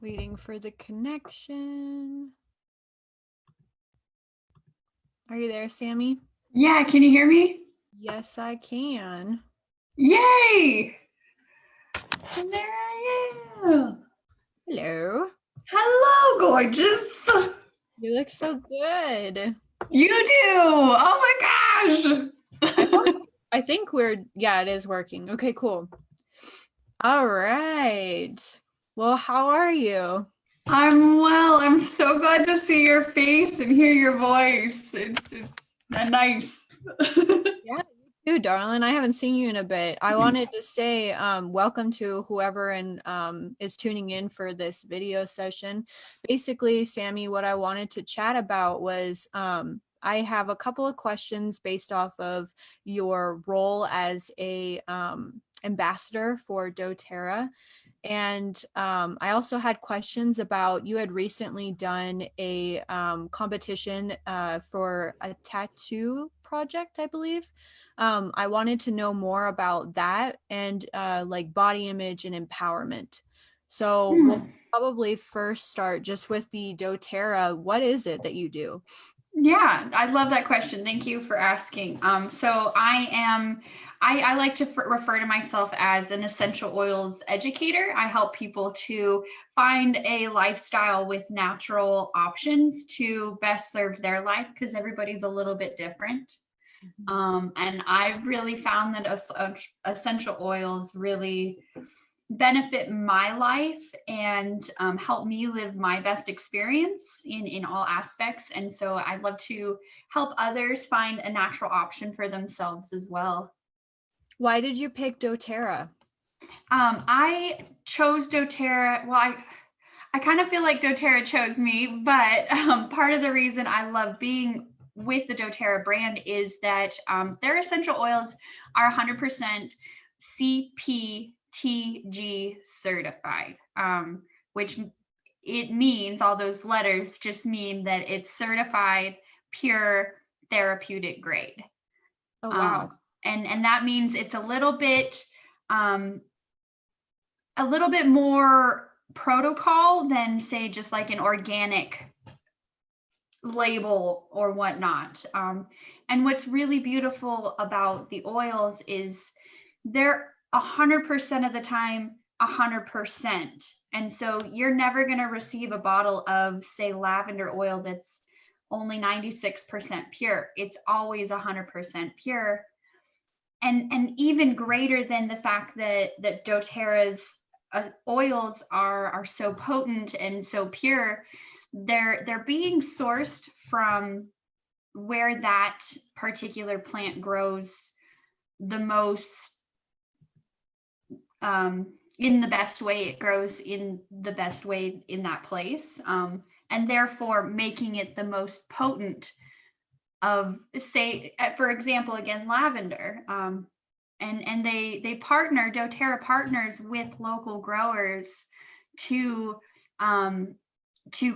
Waiting for the connection. Are you there, Sammy? Yeah, can you hear me? Yes, I can. Yay! And there I am. Hello. Hello, gorgeous. You look so good. You do. Oh my I gosh. hope, I think yeah, it is working. Okay, cool. All right. Well, how are you? I'm well. I'm so glad to see your face and hear your voice. It's nice. Yeah, you too, darling. I haven't seen you in a bit. I wanted to say welcome to whoever is tuning in for this video session. Basically, Sammy, what I wanted to chat about was I have a couple of questions based off of your role as a ambassador for doTERRA. And I also had questions about, you had recently done a competition for a tattoo project, I believe. I wanted to know more about that and like body image and empowerment. So we'll probably first start just with the doTERRA. What is it that you do? Yeah, I love that question. Thank you for asking. So I like to refer to myself as an essential oils educator. I help people to find a lifestyle with natural options to best serve their life because everybody's a little bit different. And I've really found that essential oils really benefit my life and help me live my best experience in all aspects. And so I'd love to help others find a natural option for themselves as well. Why did you pick doTERRA? I chose doTERRA. Well, I kind of feel like doTERRA chose me, but part of the reason I love being with the doTERRA brand is that their essential oils are 100% CPTG certified, which it means, all those letters just mean that it's certified pure therapeutic grade. Oh, wow. And that means it's um, a little bit more protocol than say just like an organic label or whatnot. And what's really beautiful about the oils is they're 100% of the time 100%. And so you're never going to receive a bottle of say lavender oil that's only 96% pure. It's always 100% pure. And even greater than the fact that doTERRA's oils are so potent and so pure, they're being sourced from where that particular plant grows the most, in the best way. It grows in the best way in that place, and therefore making it the most potent of, say, for example, again, lavender. And they partner, doTERRA partners with local growers to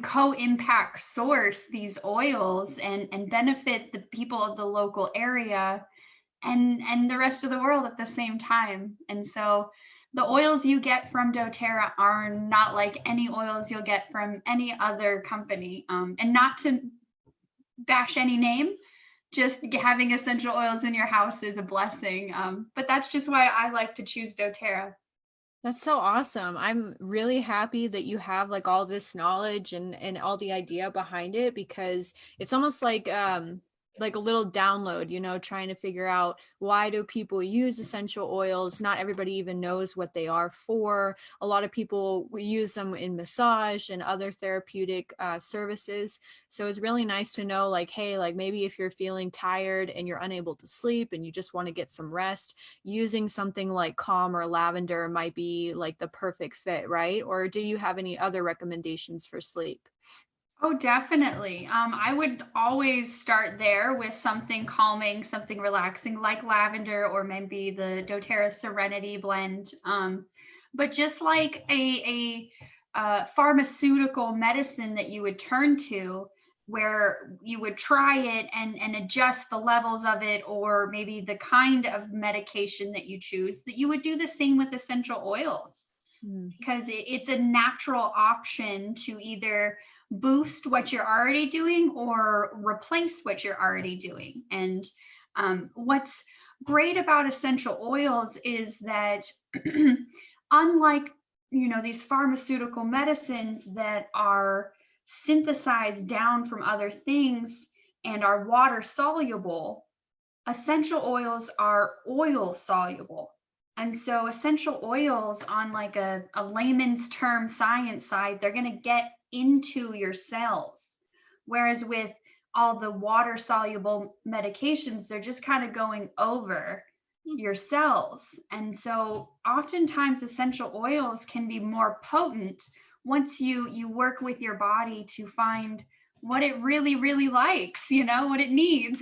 co-impact source these oils and benefit the people of the local area and the rest of the world at the same time. And so the oils you get from doTERRA are not like any oils you'll get from any other company. And not to bash any name, just having essential oils in your house is a blessing. But that's just why I like to choose doTERRA. That's so awesome. I'm really happy that you have like all this knowledge and all the idea behind it, because it's almost like a little download, trying to figure out, why do people use essential oils? Not everybody even knows what they are for. A lot of people use them in massage and other therapeutic services. So it's really nice to know, like, hey, like maybe if you're feeling tired and you're unable to sleep and you just want to get some rest, using something like Calm or lavender might be like the perfect fit, right? Or do you have any other recommendations for sleep? Oh, definitely. I would always start there with something calming, something relaxing, like lavender or maybe the doTERRA Serenity blend. But just like a pharmaceutical medicine that you would turn to, where you would try it and adjust the levels of it, or maybe the kind of medication that you choose, that you would do the same with essential oils. because it's a natural option to either boost what you're already doing or replace what you're already doing. And what's great about essential oils is that unlike these pharmaceutical medicines that are synthesized down from other things and are water soluble, essential oils are oil soluble. And so essential oils, on like a layman's term science side, they're going to get into your cells. Whereas with all the water soluble medications, they're just kind of going over your cells. And so oftentimes essential oils can be more potent once you work with your body to find what it really, really likes, what it needs.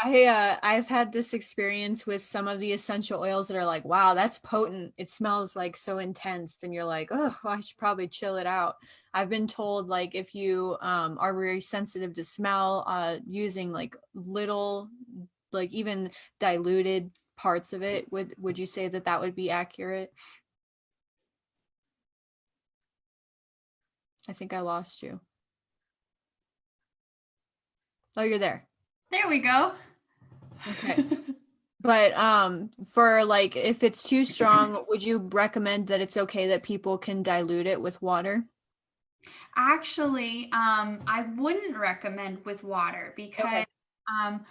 I've had this experience with some of the essential oils that are like, wow, that's potent. It smells like so intense, and you're like, oh, I should probably chill it out. I've been told, like, if you are very sensitive to smell, using like little, like even diluted parts of it, would you say that that would be accurate? I think I lost you. Oh, you're there. There we go. Okay. But for like, if it's too strong, would you recommend that it's okay that people can dilute it with water? Actually, I wouldn't recommend with water because Okay. um,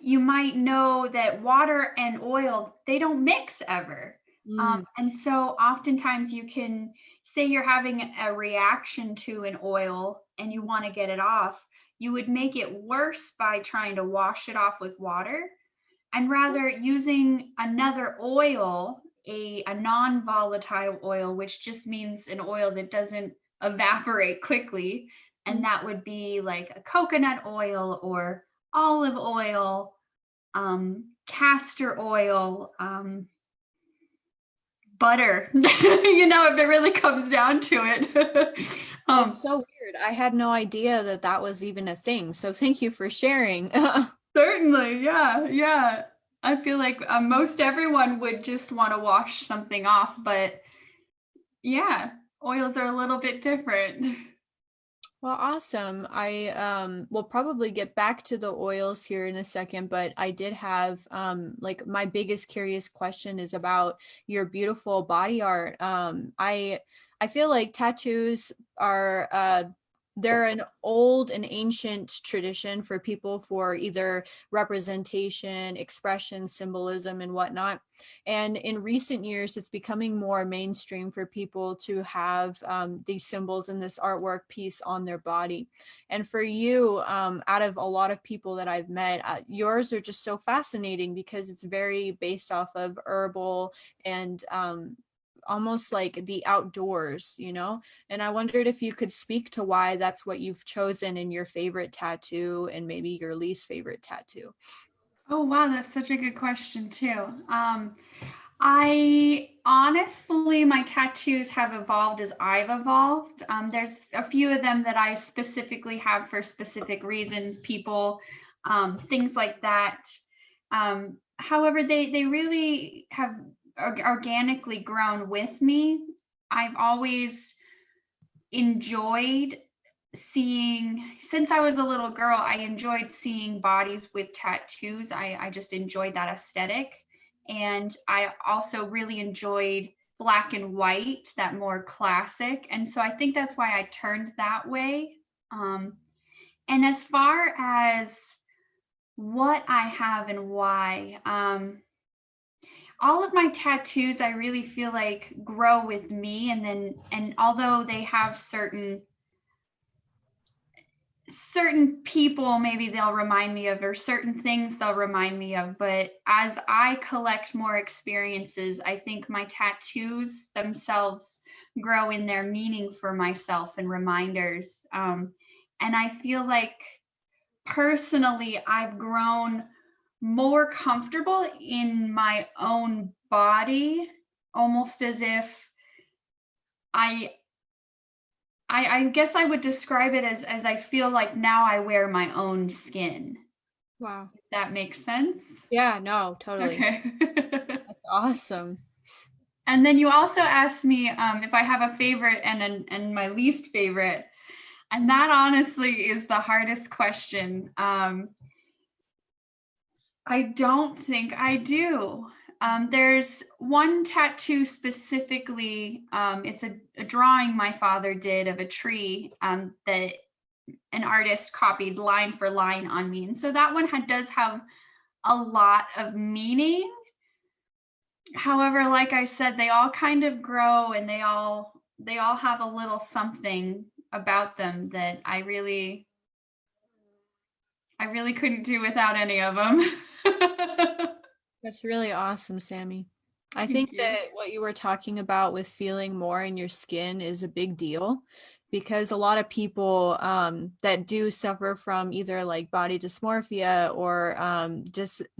you might know that water and oil, they don't mix ever. Mm. And so oftentimes you can say you're having a reaction to an oil and you want to get it off, you would make it worse by trying to wash it off with water, and rather using another oil, a non-volatile oil, which just means an oil that doesn't evaporate quickly. And that would be like a coconut oil or olive oil, castor oil, butter, if it really comes down to it. That's so weird. I had no idea that that was even a thing. So thank you for sharing. Certainly, yeah, yeah. I feel like most everyone would just want to wash something off, but yeah, oils are a little bit different. Well, awesome. I will probably get back to the oils here in a second, but I did have like my biggest curious question is about your beautiful body art. I feel like tattoos are they're an old and ancient tradition for people for either representation, expression, symbolism, and whatnot. And in recent years, it's becoming more mainstream for people to have these symbols and this artwork piece on their body. And for you, out of a lot of people that I've met, yours are just so fascinating because it's very based off of herbal and almost like the outdoors, And I wondered if you could speak to why that's what you've chosen in your favorite tattoo and maybe your least favorite tattoo. Oh, wow, that's such a good question, too. I honestly, my tattoos have evolved as I've evolved. There's a few of them that I specifically have for specific reasons, people, things like that. However, they really have organically grown with me. I've always enjoyed seeing, since I was a little girl, I enjoyed seeing bodies with tattoos. I just enjoyed that aesthetic. And I also really enjoyed black and white, that more classic. And so I think that's why I turned that way. And as far as what I have and why, all of my tattoos, I really feel like grow with me. And although they have certain people maybe they'll remind me of, or certain things they'll remind me of, but as I collect more experiences, I think my tattoos themselves grow in their meaning for myself and reminders. And I feel like personally I've grown more comfortable in my own body, almost as if I I guess I would describe it as I feel like now I wear my own skin. Wow. If that makes sense. Yeah, no, totally. Okay. That's awesome. And then you also asked me if I have a favorite and my least favorite. And that honestly is the hardest question. I don't think I do. There's one tattoo specifically. It's a drawing my father did of a tree that an artist copied line for line on me. And so that one does have a lot of meaning. However, like I said, they all kind of grow and they all have a little something about them that I really couldn't do without any of them. That's really awesome, Sammy. I Thank think you. that what you were talking about with feeling more in your skin is a big deal because a lot of people that do suffer from either like body dysmorphia or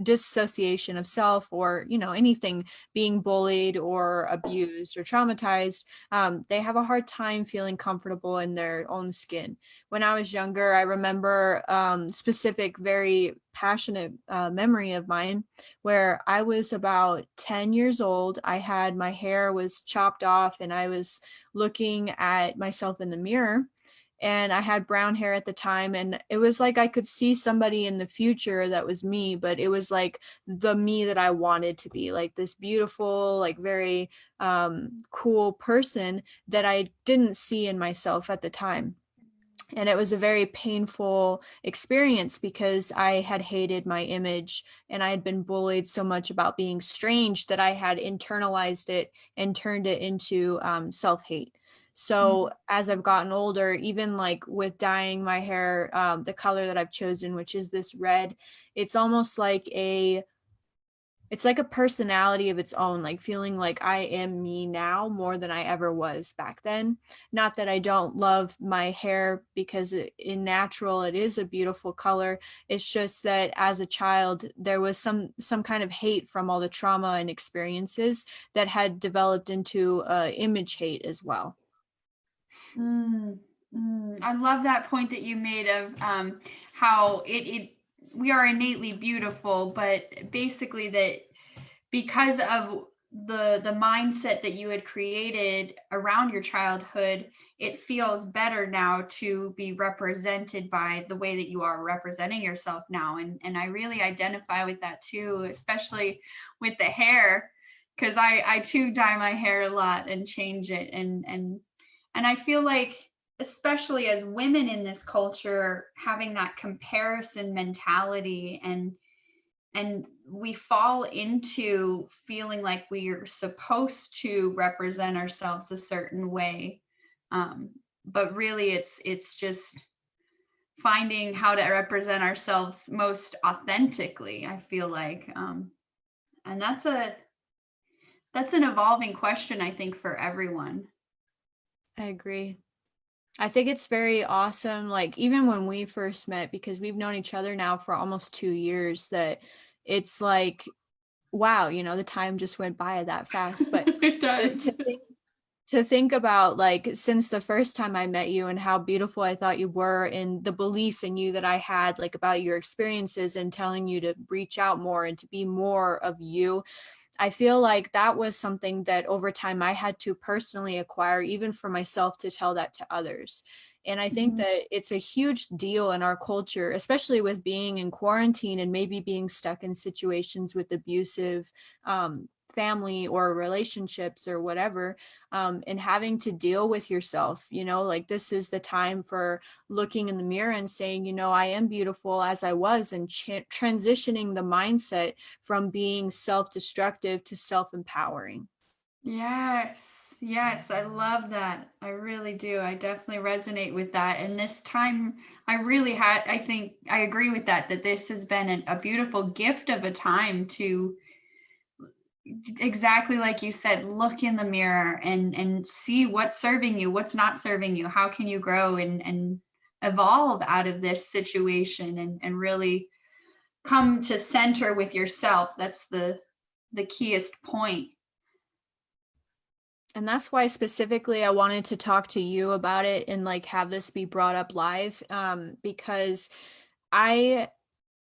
dissociation of self or, you know, anything being bullied or abused or traumatized, they have a hard time feeling comfortable in their own skin. When I was younger, I remember specific, very passionate memory of mine where I was about 10 years old. I had my hair was chopped off and I was looking at myself in the mirror and I had brown hair at the time and it was like I could see somebody in the future that was me, but it was like the me that I wanted to be, like this beautiful, like very cool person that I didn't see in myself at the time. And it was a very painful experience because I had hated my image and I had been bullied so much about being strange that I had internalized it and turned it into self-hate. So as I've gotten older, even like with dyeing my hair, the color that I've chosen, which is this red, it's almost like it's like a personality of its own, like feeling like I am me now more than I ever was back then. Not that I don't love my hair because in natural it is a beautiful color. It's just that as a child there was some kind of hate from all the trauma and experiences that had developed into image hate as well. Mm, I love that point that you made of how it we are innately beautiful, but basically that because of the mindset that you had created around your childhood, it feels better now to be represented by the way that you are representing yourself now. And I really identify with that too, especially with the hair, because I too dye my hair a lot and change it. And I feel like especially as women in this culture having that comparison mentality and we fall into feeling like we are supposed to represent ourselves a certain way, um, but really it's just finding how to represent ourselves most authentically, I feel like, and that's an evolving question, I think, for everyone. I agree. I think it's very awesome, like even when we first met, because we've known each other now for almost 2 years, that it's like wow, you know, the time just went by that fast. But It to, does. to think to think about like since the first time I met you and how beautiful I thought you were and the belief in you that I had like about your experiences and telling you to reach out more and to be more of you, I feel like that was something that over time I had to personally acquire, even for myself, to tell that to others. And I think Mhm. that it's a huge deal in our culture, especially with being in quarantine and maybe being stuck in situations with abusive family or relationships or whatever, and having to deal with yourself. You know, like this is the time for looking in the mirror and saying, you know, I am beautiful as I was, and transitioning the mindset from being self-destructive to self-empowering. Yes, yes, I love that. I really do. I definitely resonate with that. And this time, I think I agree with that, that this has been a beautiful gift of a time to exactly like you said, look in the mirror and see what's serving you, what's not serving you, how can you grow and evolve out of this situation and really come to center with yourself. That's the keyest point. And that's why specifically I wanted to talk to you about it and like have this be brought up live, because I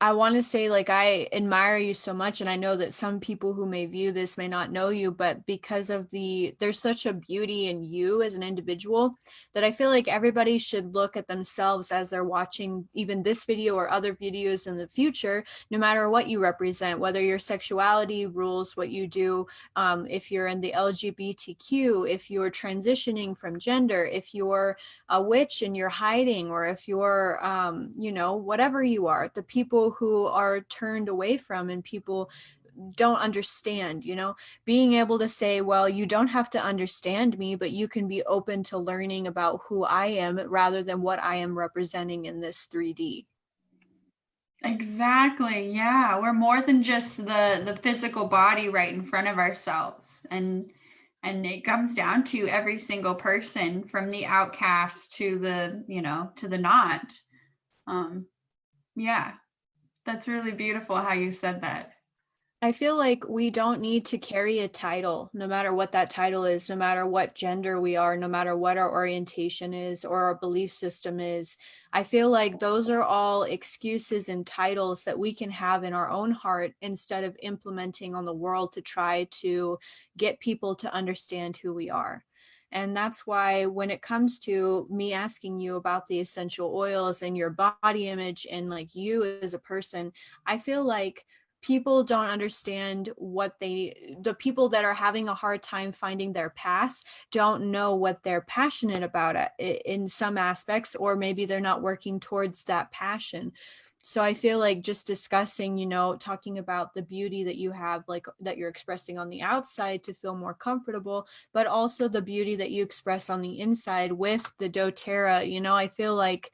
I want to say, like, I admire you so much, and I know that some people who may view this may not know you, but because of there's such a beauty in you as an individual that I feel like everybody should look at themselves as they're watching even this video or other videos in the future, no matter what you represent, whether your sexuality rules what you do, if you're in the LGBTQ, if you're transitioning from gender, if you're a witch and you're hiding, or if you're you know, whatever you are, the people who are turned away from and people don't understand, you know, being able to say, well, you don't have to understand me, but you can be open to learning about who I am rather than what I am representing in this 3D. Exactly. Yeah, we're more than just the physical body right in front of ourselves. And it comes down to every single person from the outcast to the, you know, to the not. Um yeah, that's really beautiful how you said that. I feel like we don't need to carry a title, no matter what that title is, no matter what gender we are, no matter what our orientation is or our belief system is. I feel like those are all excuses and titles that we can have in our own heart instead of implementing on the world to try to get people to understand who we are. And that's why when it comes to me asking you about the essential oils and your body image and like you as a person, I feel like people don't understand the people that are having a hard time finding their path don't know what they're passionate about in some aspects, or maybe they're not working towards that passion. So I feel like just discussing, you know, talking about the beauty that you have, like that you're expressing on the outside to feel more comfortable, but also the beauty that you express on the inside with the doTERRA, you know, I feel like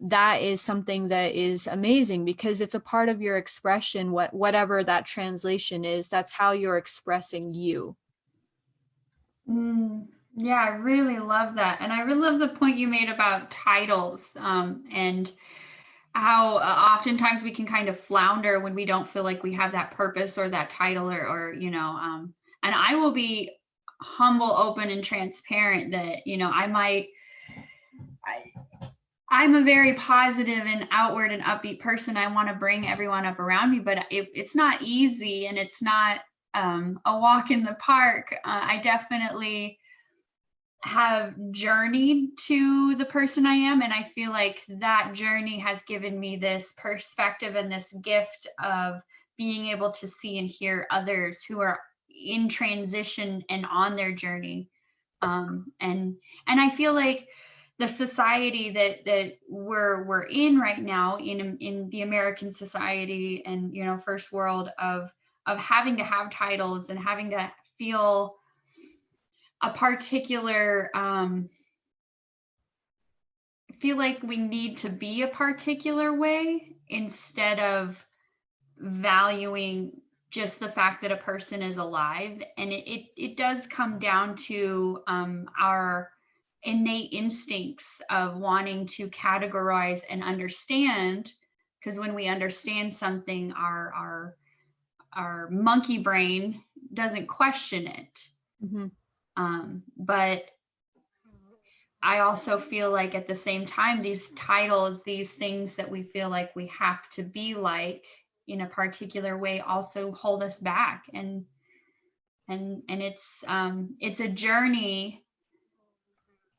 that is something that is amazing because it's a part of your expression, whatever that translation is, that's how you're expressing you. Yeah, I really love that. And I really love the point you made about titles, and how oftentimes we can kind of flounder when we don't feel like we have that purpose or that title, or you know, and I will be humble, open, and transparent that, you know, I, I'm a very positive and outward and upbeat person. I want to bring everyone up around me, but it's not easy, and it's not a walk in the park. I definitely have journeyed to the person I am. And I feel like that journey has given me this perspective and this gift of being able to see and hear others who are in transition and on their journey. And I feel like the society that we're in right now, in the American society, and, you know, first world of having to have titles and having to feel a particular, feel like we need to be a particular way instead of valuing just the fact that a person is alive. And it does come down to our innate instincts of wanting to categorize and understand, because when we understand something, our monkey brain doesn't question it. Mm-hmm. But I also feel like at the same time, these titles, these things that we feel like we have to be like in a particular way, also hold us back. And it's a journey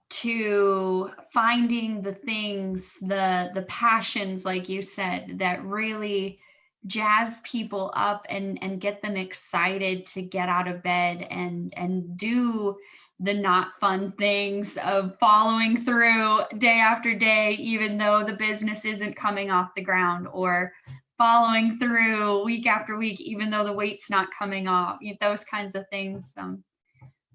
to finding the things, the passions, like you said, that really jazz people up and get them excited to get out of bed and do the not fun things of following through day after day, even though the business isn't coming off the ground, or following through week after week, even though the weight's not coming off, those kinds of things.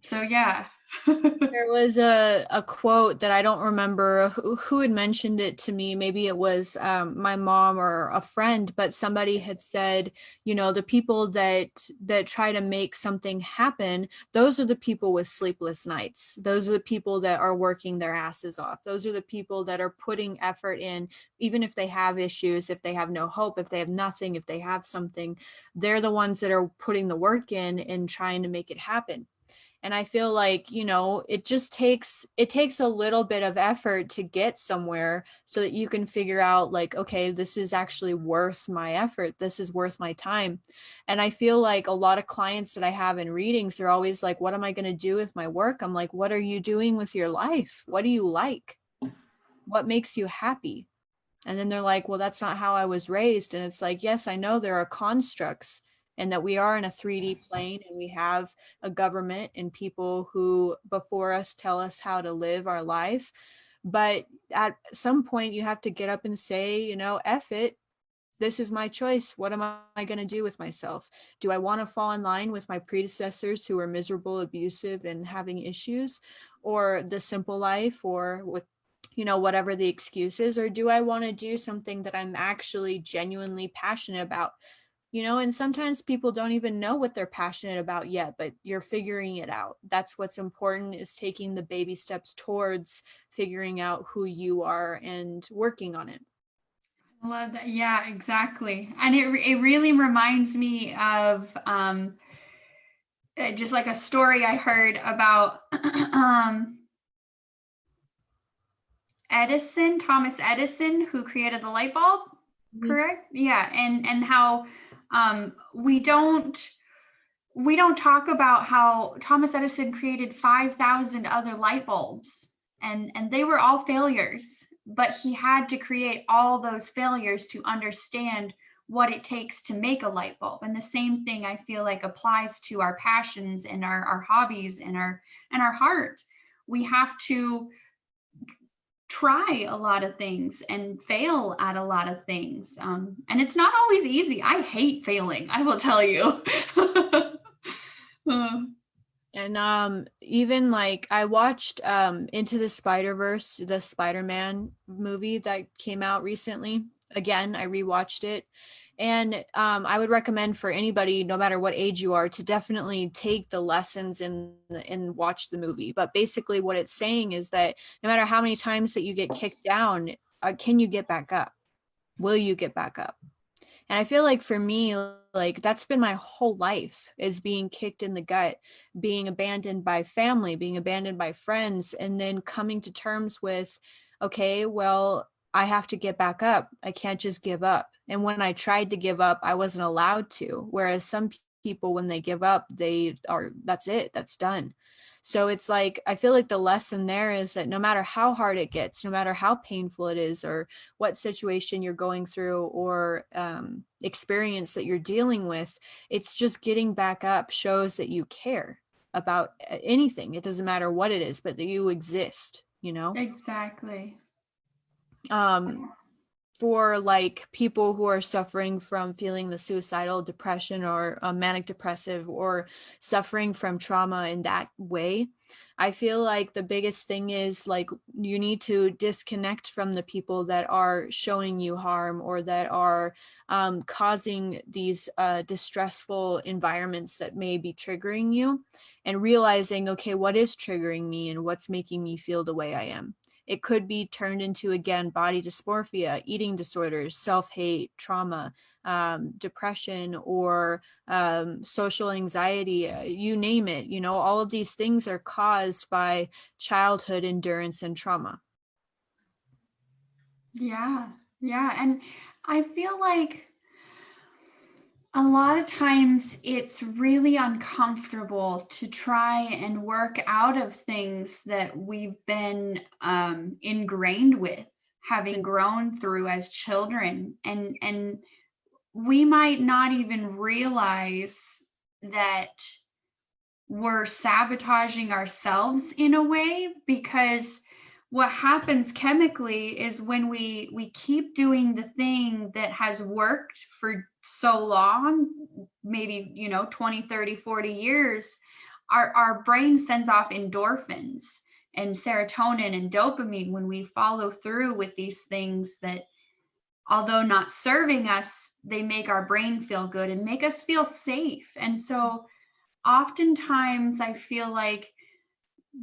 So yeah. There was a quote that I don't remember who had mentioned it to me. Maybe it was my mom or a friend, but somebody had said, you know, the people that try to make something happen, those are the people with sleepless nights. Those are the people that are working their asses off. Those are the people that are putting effort in, even if they have issues, if they have no hope, if they have nothing, if they have something, they're the ones that are putting the work in and trying to make it happen. And I feel like, you know, it takes a little bit of effort to get somewhere so that you can figure out like, okay, this is actually worth my effort. This is worth my time. And I feel like a lot of clients that I have in readings, they're always like, what am I going to do with my work? I'm like, what are you doing with your life? What do you like? What makes you happy? And then they're like, well, that's not how I was raised. And it's like, yes, I know there are constructs and that we are in a 3D plane and we have a government and people who before us tell us how to live our life. But at some point you have to get up and say, you know, F it. This is my choice. What am I going to do with myself? Do I want to fall in line with my predecessors who were miserable, abusive, and having issues, or the simple life, or with, you know, whatever the excuse is, or do I want to do something that I'm actually genuinely passionate about? You know, and sometimes people don't even know what they're passionate about yet, but you're figuring it out. That's what's important, is taking the baby steps towards figuring out who you are and working on it. Love that. Yeah, exactly. And it really reminds me of just like a story I heard about Edison, Thomas Edison, who created the light bulb, Mhm. correct? Yeah, and how we don't talk about how Thomas Edison created 5,000 other light bulbs, and they were all failures, but he had to create all those failures to understand what it takes to make a light bulb. And the same thing I feel like applies to our passions and our hobbies and our heart. We have to try a lot of things and fail at a lot of things. And it's not always easy. I hate failing, I will tell you. Uh, And even like I watched Into the Spider-Verse, the Spider-Man movie that came out recently. Again, I rewatched it. And I would recommend for anybody, no matter what age you are, to definitely take the lessons and watch the movie. But basically what it's saying is that no matter how many times that you get kicked down, can you get back up? Will you get back up? And I feel like for me, like that's been my whole life, is being kicked in the gut, being abandoned by family, being abandoned by friends, and then coming to terms with, okay, well, I have to get back up. I can't just give up. And when I tried to give up, I wasn't allowed to. Whereas some people, when they give up, that's it, that's done. So it's like, I feel like the lesson there is that no matter how hard it gets, no matter how painful it is, or what situation you're going through, or experience that you're dealing with, it's just getting back up shows that you care about anything. It doesn't matter what it is, but that you exist, you know? exactly. Um, for like people who are suffering from feeling the suicidal depression, or manic depressive, or suffering from trauma in that way, I feel like the biggest thing is like you need to disconnect from the people that are showing you harm, or that are causing these distressful environments that may be triggering you, and realizing, okay, what is triggering me and what's making me feel the way I am. It could be turned into, again, body dysmorphia, eating disorders, self-hate, trauma, depression, or social anxiety, you name it. You know, all of these things are caused by childhood endurance and trauma. Yeah, yeah. And I feel like a lot of times it's really uncomfortable to try and work out of things that we've been ingrained with, having grown through as children. And we might not even realize that we're sabotaging ourselves in a way, because what happens chemically is when we keep doing the thing that has worked for so long, maybe 20, 30, 40 years, our brain sends off endorphins and serotonin and dopamine when we follow through with these things that, although not serving us, they make our brain feel good and make us feel safe. And so oftentimes I feel like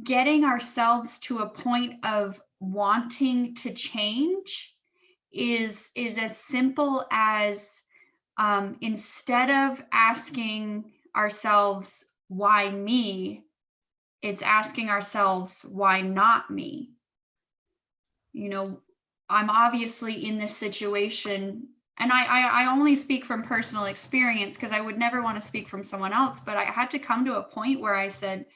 getting ourselves to a point of wanting to change is as simple as, instead of asking ourselves why me, it's asking ourselves, why not me? You know, I'm obviously in this situation, and I only speak from personal experience because I would never want to speak from someone else, but I had to come to a point where I said,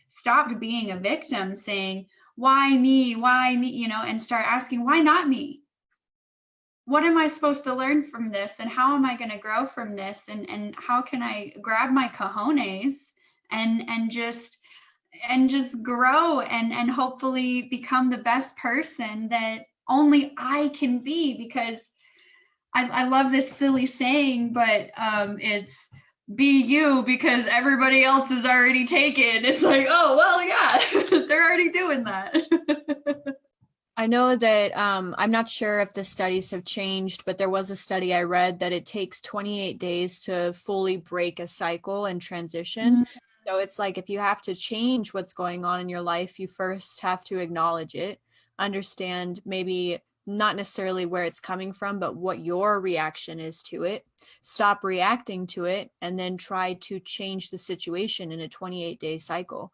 stopped being a victim, saying, why me, you know, and start asking, why not me? What am I supposed to learn from this? And how am I going to grow from this? And how can I grab my cojones and just grow and hopefully become the best person that only I can be? Because I love this silly saying, but it's be you because everybody else is already taken. It's like, oh, well, yeah, they're already doing that. I know that I'm not sure if the studies have changed, but there was a study I read that it takes 28 days to fully break a cycle and transition. So it's like if you have to change what's going on in your life, you first have to acknowledge it, understand maybe not necessarily where it's coming from, but what your reaction is to it. Stop reacting to it, and then try to change the situation in a 28-day cycle.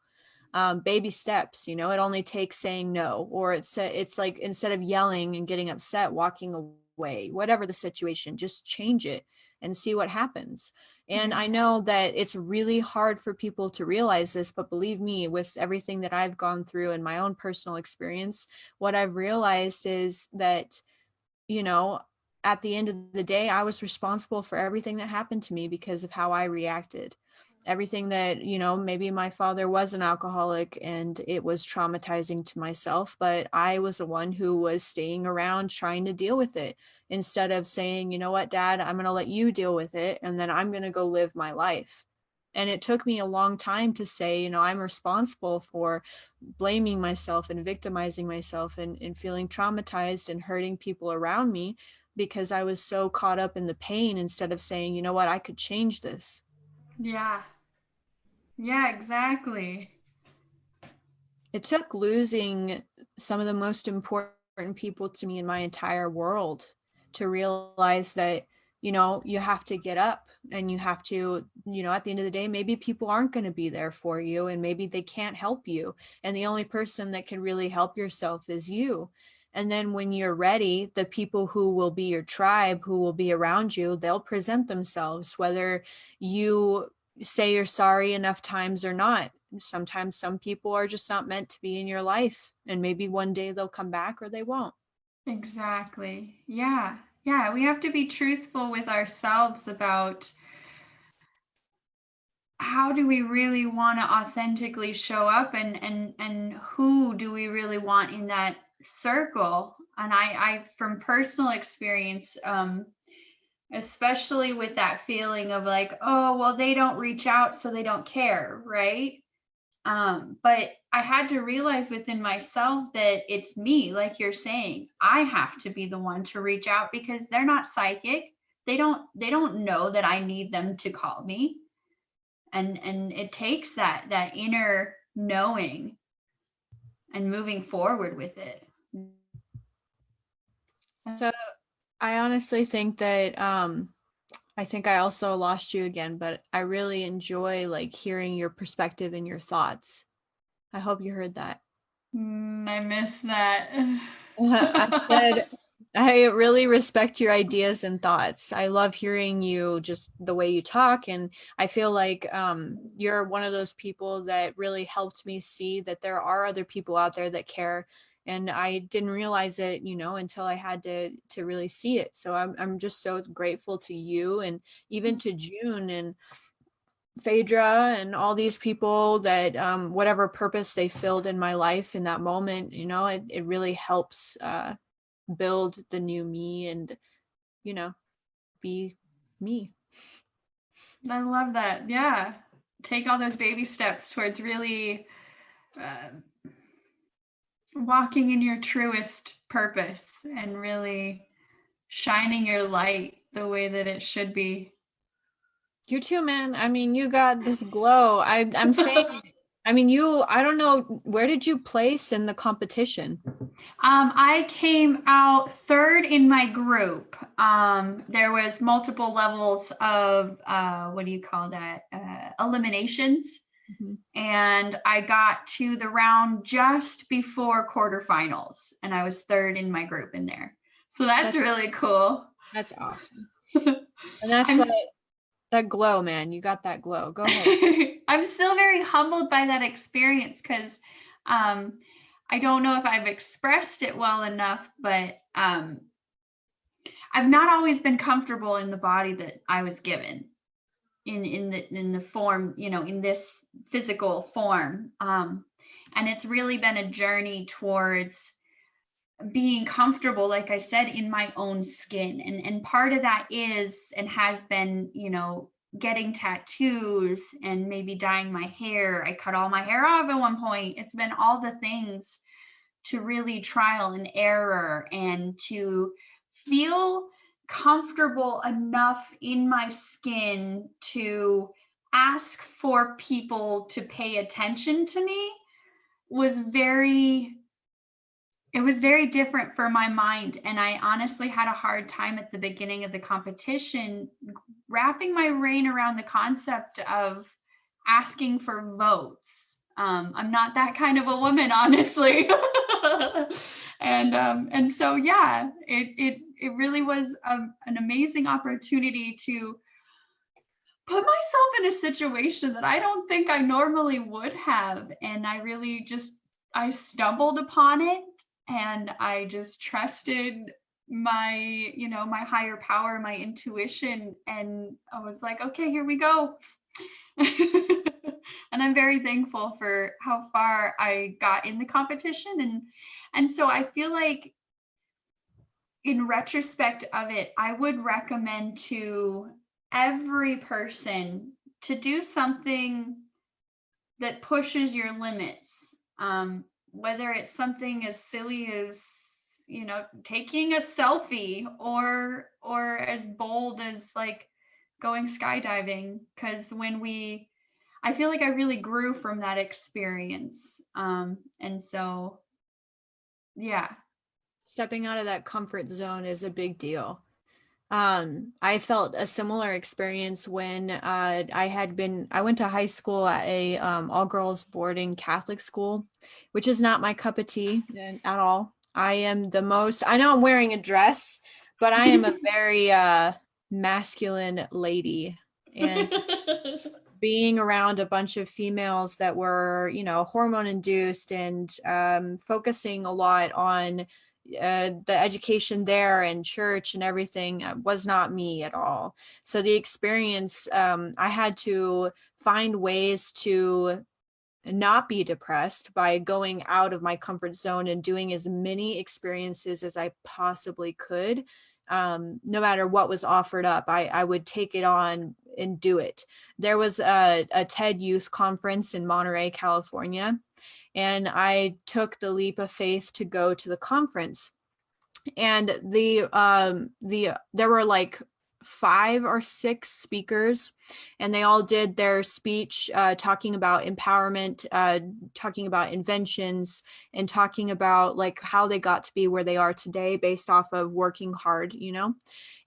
Baby steps, you know, it only takes saying no, or it's like instead of yelling and getting upset, walking away, whatever the situation, just change it and see what happens. And I know that it's really hard for people to realize this, but believe me, with everything that I've gone through in my own personal experience, what I've realized is that, you know, at the end of the day, I was responsible for everything that happened to me because of how I reacted. Everything that, you know, maybe my father was an alcoholic and it was traumatizing to myself, but I was the one who was staying around trying to deal with it instead of saying, you know what, Dad, I'm going to let you deal with it and then I'm going to go live my life. And it took me a long time to say, you know, I'm responsible for blaming myself and victimizing myself and feeling traumatized and hurting people around me because I was so caught up in the pain instead of saying, you know what, I could change this. Yeah. Yeah, exactly. It took losing some of the most important people to me in my entire world to realize that, you know, you have to get up and you have to, you know, at the end of the day, maybe people aren't going to be there for you and maybe they can't help you. And the only person that can really help yourself is you. And then when you're ready, the people who will be your tribe, who will be around you, they'll present themselves, whether you say you're sorry enough times or not. Sometimes some people are just not meant to be in your life, and maybe one day they'll come back or they won't. Exactly. Yeah. Yeah, we have to be truthful with ourselves about how do we really want to authentically show up, and who do we really want in that circle. And I from personal experience, especially with that feeling of like, oh, well, they don't reach out, so they don't care, right? But I had to realize within myself that it's me, like you're saying. I have to be the one to reach out because they're not psychic. They don't know that I need them to call me. And it takes that inner knowing and moving forward with it. So I honestly think that I think I also lost you again, but I really enjoy like hearing your perspective and your thoughts. I hope you heard that. I miss that. I said I really respect your ideas and thoughts. I love hearing you, just the way you talk, and I feel like you're one of those people that really helped me see that there are other people out there that care, and I didn't realize it, you know, until I had to really see it. So I'm just so grateful to you, and even to June and Phaedra and all these people that whatever purpose they filled in my life in that moment, you know, it really helps build the new me and, you know, be me. I love that. Yeah. Take all those baby steps towards really uh, walking in your truest purpose and really shining your light the way that it should be. You too, man. I mean, you got this glow. I'm saying, I mean, I don't know, where did you place in the competition? I came out third in my group. There was multiple levels of what do you call that? Eliminations. Mhm. And I got to the round just before quarterfinals, and I was third in my group in there. So that's That's really cool. that's awesome. And that's I'm what that glow, man. You got that glow. Go ahead. I'm still very humbled by that experience because I don't know if I've expressed it well enough, but I've not always been comfortable in the body that I was given in the form, in this physical form. And it's really been a journey towards being comfortable, like I said, in my own skin. And part of that is and has been, getting tattoos and maybe dyeing my hair. I cut all my hair off at one point. It's been all the things to really trial and error and to feel comfortable enough in my skin to ask for people to pay attention to me was very it was very different for my mind. And I honestly had a hard time at the beginning of the competition wrapping my brain around the concept of asking for votes. I'm not that kind of a woman, honestly. And so yeah, it really was an amazing opportunity to put myself in a situation that I don't think I normally would have. And I really just I stumbled upon it, and I just trusted my, my higher power, my intuition, and I was like, okay, here we go. And I'm very thankful for how far I got in the competition. And so I feel like in retrospect of it, I would recommend to every person to do something that pushes your limits. Whether it's something as silly as, taking a selfie, or as bold as like going skydiving. Because I feel like I really grew from that experience. And so, yeah. Stepping out of that comfort zone is a big deal. I felt a similar experience when I went to high school at a all girls boarding Catholic school, which is not my cup of tea at all. I know I'm wearing a dress, but I am a very masculine lady. And being around a bunch of females that were, hormone induced and focusing a lot on the education there and church and everything was not me at all. So the experience, I had to find ways to not be depressed by going out of my comfort zone and doing as many experiences as I possibly could. No matter what was offered up, I would take it on and do it. There was a TED Youth Conference in Monterey, California, and I took the leap of faith to go to the conference. And there were like 5 or 6 speakers, and they all did their speech talking about empowerment, talking about inventions, and talking about like how they got to be where they are today based off of working hard,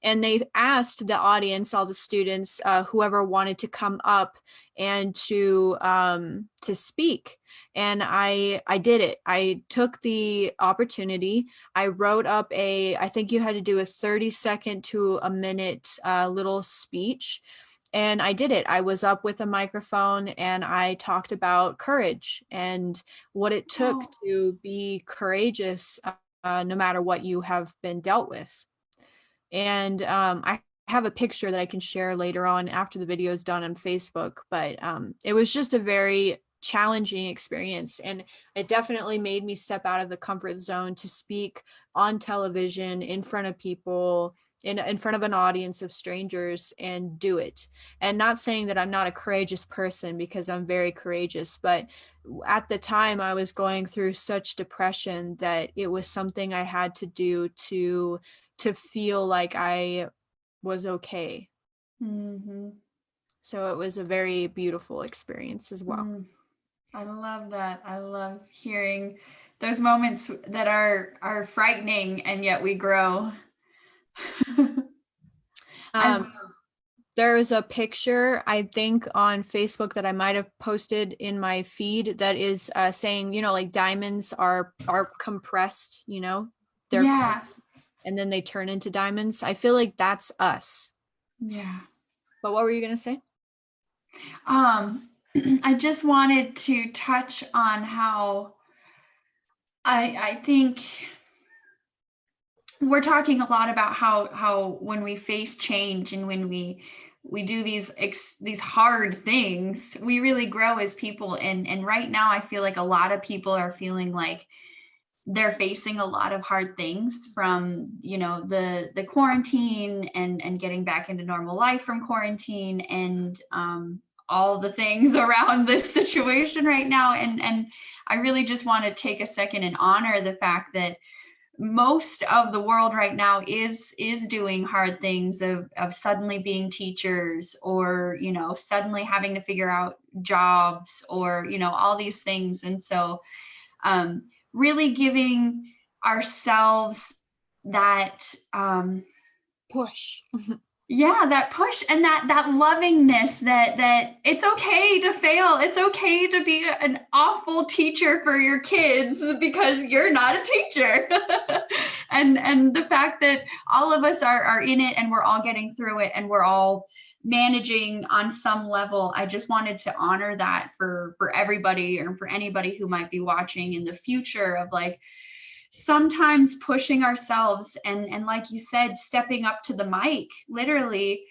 and they asked the audience, all the students, whoever wanted to come up and to speak. And I did it. I took the opportunity. I wrote up I think you had to do a 30-second to a minute little speech. And I did it. I was up with a microphone and I talked about courage and what it took Oh. to be courageous, no matter what you have been dealt with. And I have a picture that I can share later on after the video is done on Facebook. But it was just a very challenging experience, and it definitely made me step out of the comfort zone to speak on television in front of people, in front of an audience of strangers, and do it. And not saying that I'm not a courageous person, because I'm very courageous, but at the time I was going through such depression that it was something I had to do to feel like I was okay. Mm-hmm. So it was a very beautiful experience as well. I love that. I love hearing those moments that are frightening and yet we grow. Um, I'm There is a picture, I think, on Facebook that I might have posted in my feed that is saying, you know, like diamonds are compressed, you know, they're Yeah. and then they turn into diamonds. I feel like that's us. Yeah. But what were you gonna say? Um, I just wanted to touch on how I think we're talking a lot about how when we face change and when we do these hard things, we really grow as people. And right now, I feel like a lot of people are feeling like they're facing a lot of hard things from, you know, the quarantine and getting back into normal life from quarantine, and all the things around this situation right now. And I really just want to take a second and honor the fact that most of the world right now is doing hard things of suddenly being teachers, or, you know, suddenly having to figure out jobs, or, you know, all these things. And so really giving ourselves that Push. yeah, that push, and that lovingness, that it's okay to fail, it's okay to be an awful teacher for your kids because you're not a teacher. And the fact that all of us are in it, and we're all getting through it, and we're all managing on some level. I just wanted to honor that for everybody, or for anybody who might be watching in the future, of like, sometimes pushing ourselves, and like you said, stepping up to the mic, literally.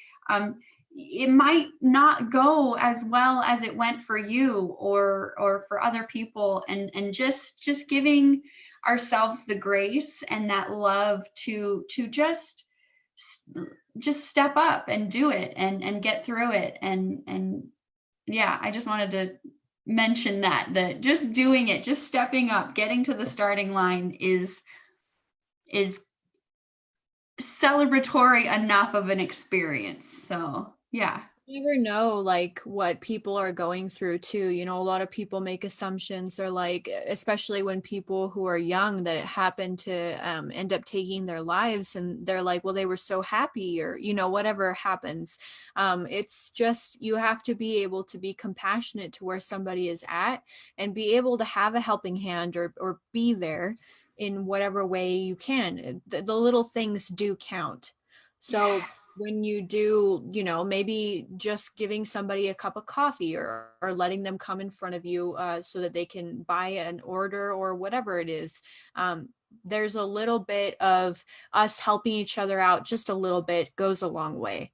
It might not go as well as it went for you, or for other people, and just giving ourselves the grace and that love to just step up and do it, and get through it. And yeah, I just wanted to mention that just doing it, just stepping up, getting to the starting line is celebratory enough of an experience. So yeah. You never know like what people are going through too. You know, a lot of people make assumptions. They're like, especially when people who are young that happen to end up taking their lives, and they're like, well, they were so happy, or, you know, whatever happens. It's just, you have to be able to be compassionate to where somebody is at, and be able to have a helping hand, or be there in whatever way you can. The little things do count. So Yes. when you do, you know, maybe just giving somebody a cup of coffee, or letting them come in front of you so that they can buy an order, or whatever it is. There's a little bit of us helping each other out, just a little bit goes a long way.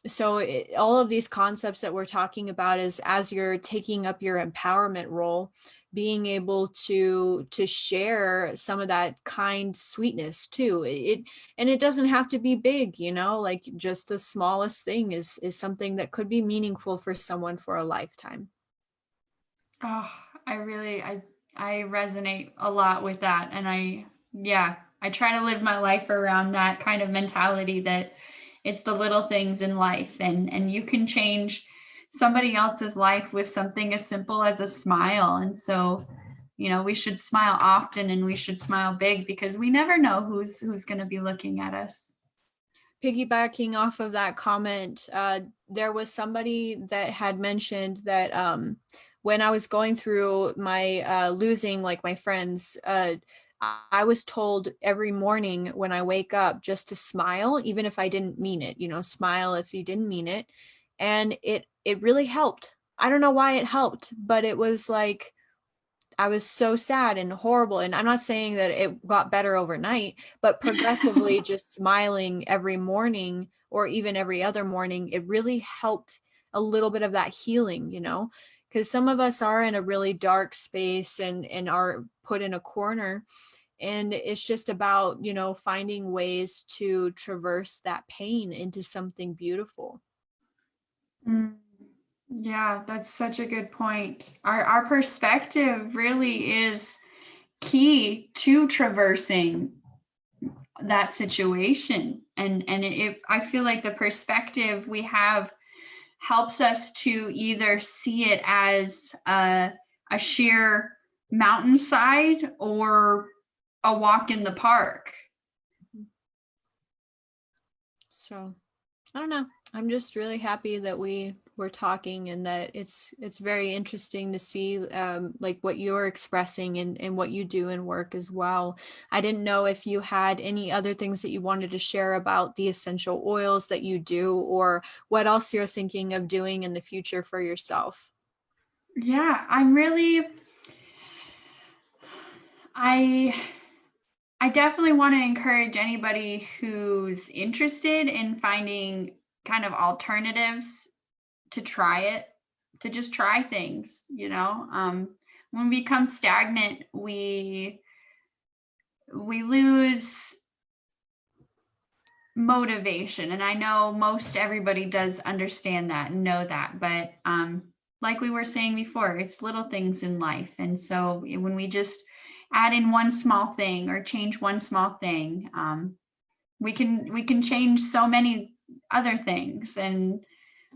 So all of these concepts that we're talking about is, as you're taking up your empowerment role, being able to share some of that kind sweetness too. And it doesn't have to be big, you know, like just the smallest thing is something that could be meaningful for someone for a lifetime. Oh, I resonate a lot with that. And yeah, I try to live my life around that kind of mentality, that it's the little things in life, and you can change somebody else's life with something as simple as a smile. And so, you know, we should smile often, and we should smile big, because we never know who's going to be looking at us. Piggybacking off of that comment, there was somebody that had mentioned that when I was going through my losing like my friends, I was told every morning when I wake up just to smile, even if I didn't mean it, you know, smile if you didn't mean it. And it really helped. I don't know why it helped, but it was like, I was so sad and horrible. And I'm not saying that it got better overnight, but progressively just smiling every morning, or even every other morning, it really helped a little bit of that healing, you know, because some of us are in a really dark space, and are put in a corner. And it's just about, you know, finding ways to traverse that pain into something beautiful. Mm. Yeah, that's such a good point. Our perspective really is key to traversing that situation. And if I feel like the perspective we have helps us to either see it as a sheer mountainside, or a walk in the park. So I don't know. I'm just really happy that we were talking, and that it's very interesting to see like what you're expressing and what you do in work as well. I didn't know if you had any other things that you wanted to share about the essential oils that you do, or what else you're thinking of doing in the future for yourself. Yeah, I I definitely want to encourage anybody who's interested in finding kind of alternatives to try it, to just try things, you know. When we become stagnant, we lose motivation, and I know most everybody does understand that and know that, but like we were saying before, it's little things in life, and so when we just add in one small thing or change one small thing, we can change so many other things. And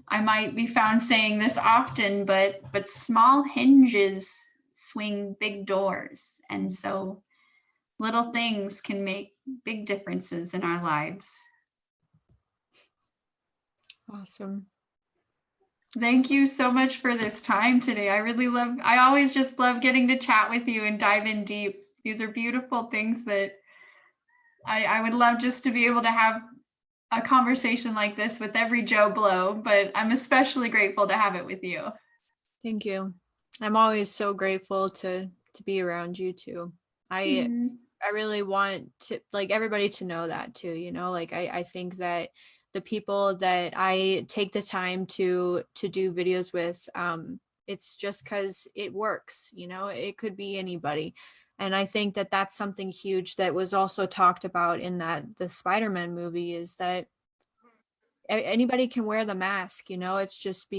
I might be found saying this often, but small hinges swing big doors, and so little things can make big differences in our lives. Awesome. Thank you so much for this time today. I always just love getting to chat with you and dive in deep. These are beautiful things that I would love just to be able to have a conversation like this with every Joe Blow, but I'm especially grateful to have it with you. Thank you. I'm always so grateful to be around you too. I Mm, I really want to like everybody to know that too, you know, like I think that the people that I take the time to do videos with, it's just because it works, you know, it could be anybody. And I think that that's something huge that was also talked about in the Spider-Man movie, is that anybody can wear the mask, you know. It's just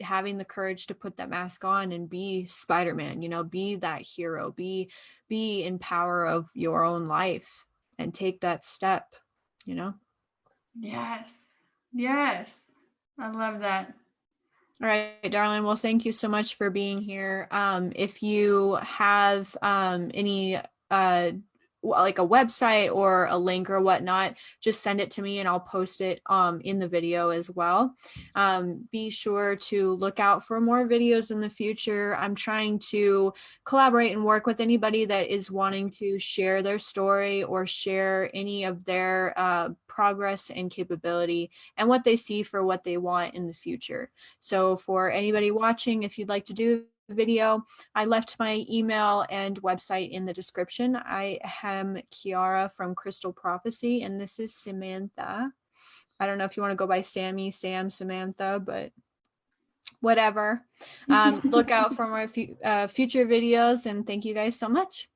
having the courage to put that mask on and be Spider-Man, you know, be that hero, be in power of your own life and take that step, you know. yes. Yes. I love that. All right, darling. Well, thank you so much for being here. If you have any like a website or a link or whatnot, just send it to me and I'll post it in the video as well. Be sure to look out for more videos in the future. I'm trying to collaborate and work with anybody that is wanting to share their story or share any of their progress and capability and what they see for what they want in the future. So for anybody watching, if you'd like to do a video, I left my email and website in the description. I am Kiara from Crystal Prophecy, and this is Samantha. I don't know if you want to go by Sammy, Sam, Samantha, but whatever. Look out for more future videos, and thank you guys so much.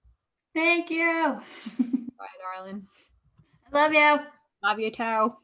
Thank you. Bye, darling. I love you. Love you, too.